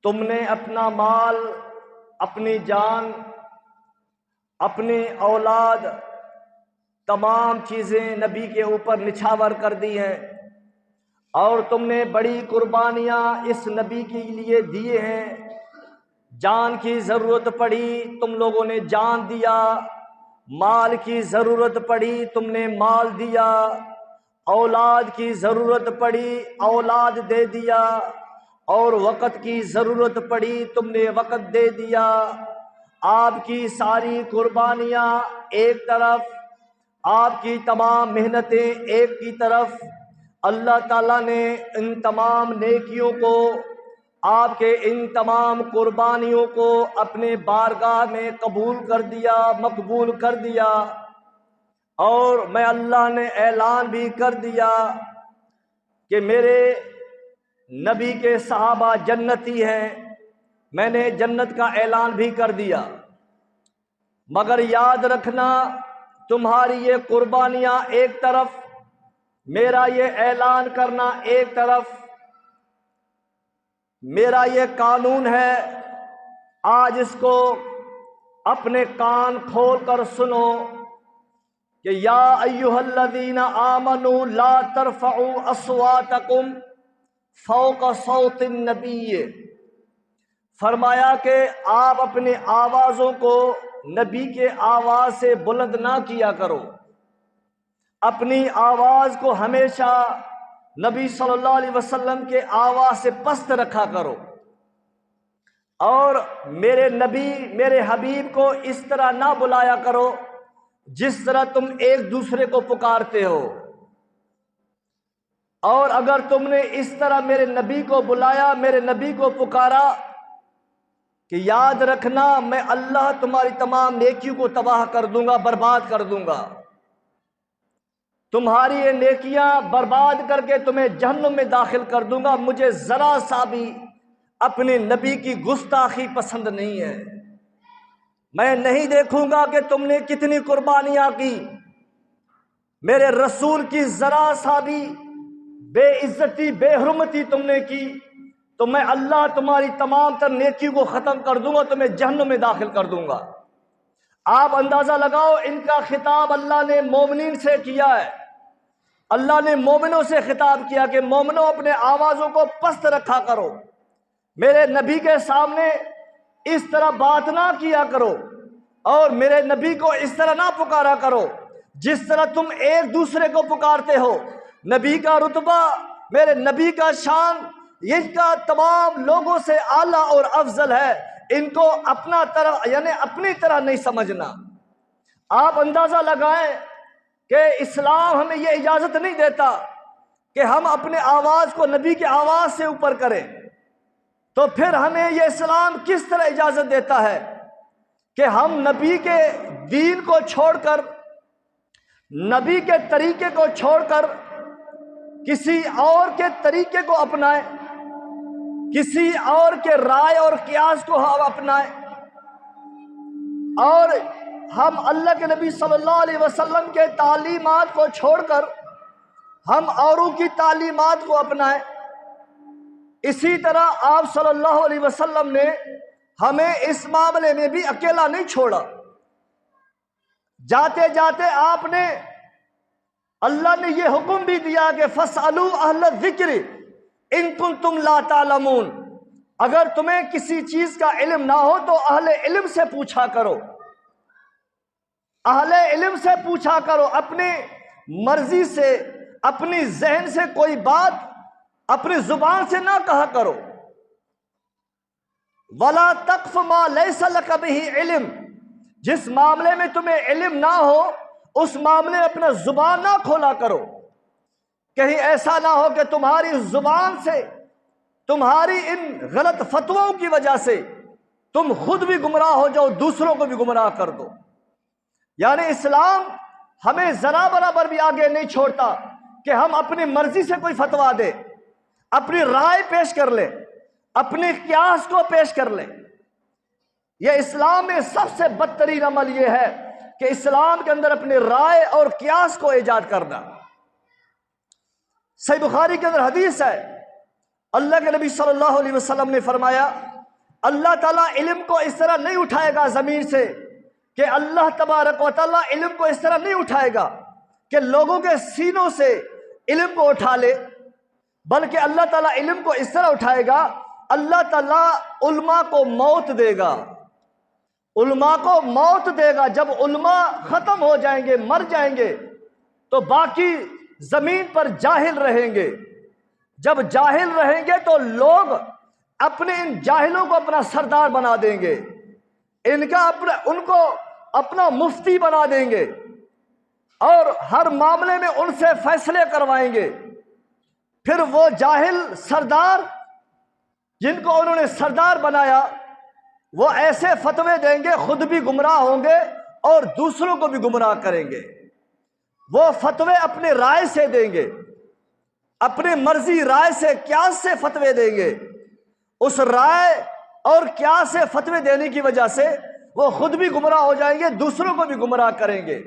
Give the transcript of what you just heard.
تم نے اپنا مال، اپنی جان، اپنی اولاد، تمام چیزیں نبی کے اوپر نچھاور کر دی ہیں، اور تم نے بڑی قربانیاں اس نبی کے لیے دیے ہیں۔ جان کی ضرورت پڑی تم لوگوں نے جان دیا، مال کی ضرورت پڑی تم نے مال دیا، اولاد کی ضرورت پڑی اولاد دے دیا، اور وقت کی ضرورت پڑی تم نے وقت دے دیا۔ آپ کی ساری قربانیاں ایک طرف، آپ کی تمام محنتیں ایک کی طرف، اللہ تعالیٰ نے ان تمام نیکیوں کو، آپ کے ان تمام قربانیوں کو اپنے بارگاہ میں قبول کر دیا، مقبول کر دیا۔ اور میں اللہ نے اعلان بھی کر دیا کہ میرے نبی کے صحابہ جنتی ہیں، میں نے جنت کا اعلان بھی کر دیا۔ مگر یاد رکھنا، تمہاری یہ قربانیاں ایک طرف، میرا یہ اعلان کرنا ایک طرف، میرا یہ قانون ہے، آج اس کو اپنے کان کھول کر سنو کہ یا ایھا الذین آمنوا لا ترفعوا اصواتکم فوق صوت النبی۔ فرمایا کہ آپ اپنی آوازوں کو نبی کے آواز سے بلند نہ کیا کرو، اپنی آواز کو ہمیشہ نبی صلی اللہ علیہ وسلم کے آواز سے پست رکھا کرو، اور میرے نبی، میرے حبیب کو اس طرح نہ بلایا کرو جس طرح تم ایک دوسرے کو پکارتے ہو۔ اور اگر تم نے اس طرح میرے نبی کو بلایا، میرے نبی کو پکارا، کہ یاد رکھنا میں اللہ تمہاری تمام نیکیوں کو تباہ کر دوں گا، برباد کر دوں گا، تمہاری یہ نیکیاں برباد کر کے تمہیں جہنم میں داخل کر دوں گا۔ مجھے ذرا سا بھی اپنے نبی کی گستاخی پسند نہیں ہے۔ میں نہیں دیکھوں گا کہ تم نے کتنی قربانیاں کی، میرے رسول کی ذرا سا بھی بے عزتی، بے حرمتی تم نے کی تو میں اللہ تمہاری تمام تر نیکیوں کو ختم کر دوں گا، تمہیں جہنم میں داخل کر دوں گا۔ آپ اندازہ لگاؤ، ان کا خطاب اللہ نے مومنین سے کیا ہے، اللہ نے مومنوں سے خطاب کیا کہ مومنوں اپنے آوازوں کو پست رکھا کرو، میرے نبی کے سامنے اس طرح بات نہ کیا کرو، اور میرے نبی کو اس طرح نہ پکارا کرو جس طرح تم ایک دوسرے کو پکارتے ہو۔ نبی کا رتبہ، میرے نبی کا شان، یہ کا تمام لوگوں سے اعلیٰ اور افضل ہے، ان کو اپنا طرح یعنی اپنی طرح نہیں سمجھنا۔ آپ اندازہ لگائیں کہ اسلام ہمیں یہ اجازت نہیں دیتا کہ ہم اپنے آواز کو نبی کی آواز سے اوپر کریں، تو پھر ہمیں یہ اسلام کس طرح اجازت دیتا ہے کہ ہم نبی کے دین کو چھوڑ کر، نبی کے طریقے کو چھوڑ کر کسی اور کے طریقے کو اپنائیں، کسی اور کے رائے اور قیاس کو ہم اپنائیں، اور ہم اللہ کے نبی صلی اللہ علیہ وسلم کے تعلیمات کو چھوڑ کر ہم اوروں کی تعلیمات کو اپنائیں۔ اسی طرح آپ صلی اللہ علیہ وسلم نے ہمیں اس معاملے میں بھی اکیلا نہیں چھوڑا، جاتے جاتے آپ نے، اللہ نے یہ حکم بھی دیا کہ فَاسْأَلُوا أَهْلَ الذِّكْرِ إِن كُنتُمْ لَا تَعْلَمُونَ، اگر تمہیں کسی چیز کا علم نہ ہو تو اہل علم سے پوچھا کرو، اہل علم سے پوچھا کرو، اپنی مرضی سے، اپنی ذہن سے کوئی بات اپنی زبان سے نہ کہا کرو۔ وَلَا تَقْفُ مَا لَيْسَ لَكَ بِهِ علم، جس معاملے میں تمہیں علم نہ ہو اس معاملے میں اپنا زبان نہ کھولا کرو، کہیں ایسا نہ ہو کہ تمہاری زبان سے، تمہاری ان غلط فتووں کی وجہ سے تم خود بھی گمراہ ہو جاؤ، دوسروں کو بھی گمراہ کر دو۔ یعنی اسلام ہمیں ذرا برابر بھی آگے نہیں چھوڑتا کہ ہم اپنی مرضی سے کوئی فتویٰ دے، اپنی رائے پیش کر لیں، اپنی قیاس کو پیش کر لیں۔ یہ اسلام میں سب سے بدترین عمل یہ ہے کہ اسلام کے اندر اپنی رائے اور قیاس کو ایجاد کرنا۔ صحیح بخاری کے اندر حدیث ہے، اللہ کے نبی صلی اللہ علیہ وسلم نے فرمایا اللہ تعالیٰ علم کو اس طرح نہیں اٹھائے گا زمین سے کہ اللہ تبارک و تعالیٰ علم کو اس طرح نہیں اٹھائے گا کہ لوگوں کے سینوں سے علم کو اٹھا لے، بلکہ اللہ تعالیٰ علم کو اس طرح اٹھائے گا، اللہ تعالیٰ علماء کو موت دے گا، علماء کو موت دے گا۔ جب علماء ختم ہو جائیں گے، مر جائیں گے، تو باقی زمین پر جاہل رہیں گے۔ جب جاہل رہیں گے تو لوگ اپنے ان جاہلوں کو اپنا سردار بنا دیں گے، ان کو اپنا مفتی بنا دیں گے، اور ہر معاملے میں ان سے فیصلے کروائیں گے۔ پھر وہ جاہل سردار جن کو انہوں نے سردار بنایا، وہ ایسے فتوے دیں گے، خود بھی گمراہ ہوں گے اور دوسروں کو بھی گمراہ کریں گے۔ وہ فتوے اپنے رائے سے دیں گے، اپنے مرضی رائے سے، قیاس سے فتوے دیں گے۔ اس رائے اور قیاس سے فتوے دینے کی وجہ سے وہ خود بھی گمراہ ہو جائیں گے، دوسروں کو بھی گمراہ کریں گے۔